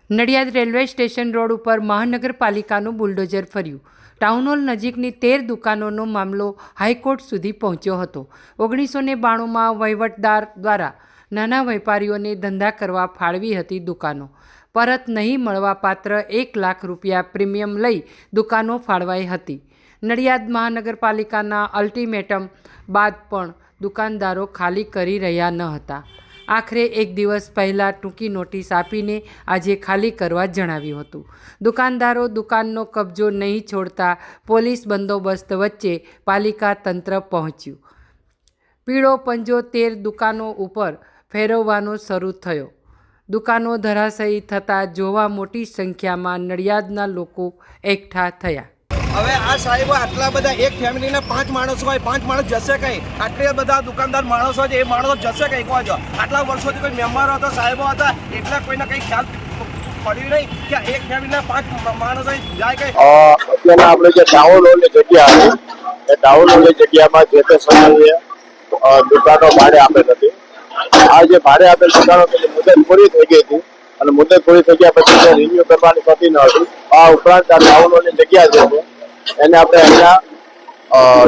Nadiad railway station road ઉપર મહાનગરપાલિકાનું bulldozer ફર્યું। Town hall નજીકની 13 દુકાનોનો મામલો હાઈકોર્ટ સુધી પહોંચ્યો હતો। 1992માં વહીવટદાર દ્વારા નાના વેપારીઓને ધંધા કરવા ફાળવી હતી દુકાનો। પરત નહીં મળવાપાત્ર 1 લાખ રૂપિયા પ્રીમિયમ લઈ દુકાનો ફાળવાઈ હતી। નડિયાદ મહાનગરપાલિકાના અલ્ટિમેટમ બાદ પણ દુકાનદારો ખાલી કરી રહ્યા ન હતા। આખરે એક દિવસ પહેલાં ટૂંકી નોટિસ આપીને આજે ખાલી કરવા જણાવ્યું હતું। દુકાનદારો દુકાનનો કબજો નહીં છોડતા પોલીસ બંદોબસ્ત વચ્ચે પાલિકા તંત્ર પહોંચ્યું। પીળો પંજો 13 દુકાનો ઉપર ફેરવવાનો શરૂ થયો। દુકાનો ધરાશયી થતાં જોવા મોટી સંખ્યામાં નડિયાદના લોકો એકઠા થયા। હવે આ સાહેબો આટલા બધા એક ફેમિલીના 5 માણસો હોય, 5 માણસ જશે કઈ? આટલા બધા દુકાનદાર માણસો છે, એ માણસો જશે કઈ? કહો છો આટલા વર્ષોથી કોઈ મેમ્બરો હતા, સાહેબો હતા, એટલે કોઈને કઈ ખ્યાલ પડ્યું નહીં કે એક ફેમિલીના 5 માણસો જાય કઈ? અત્યારના આપણે જે ટાઉન હોલની જગ્યા હતી, એ ટાઉન હોલની જગ્યામાં જે તે સમયે દુકાનો ભાડે આપેલ હતી। આ જે ભાડે આપેલ દુકાનો મુદત પૂરી થઈ ગઈ હતી અને મુદત પૂરી થઈ ગયા પછી રિન્યુ કરવાની થતી ન હતી। આ ઉપરાંત આ ટાઉન હોલની જગ્યા જે છે એને આપણે અહીંયા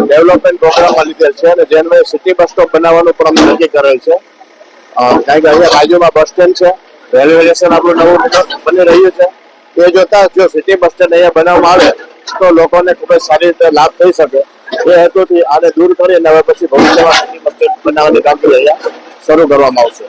ડેવલપમેન્ટ પ્રોગ્રામમાં લીધેલ છે અને જેને સિટી બસ સ્ટોપ બનાવવાનું પણ અમે નક્કી કરેલ છે। કારણ કે અહીંયા બાજુમાં બસ સ્ટેન્ડ છે, રેલવે સ્ટેશન આપણું નવું બની રહ્યું છે। એ જોતા જો સિટી બસ સ્ટેન્ડ અહીંયા બનાવવામાં આવે તો લોકોને ખૂબ જ સારી રીતે લાભ થઈ શકે, એ હેતુથી આને દૂર કરીને હવે પછી ભવિષ્યમાં સિટી બસ સ્ટેન્ડ બનાવવાની કામગીરી અહીંયા શરૂ કરવામાં આવશે।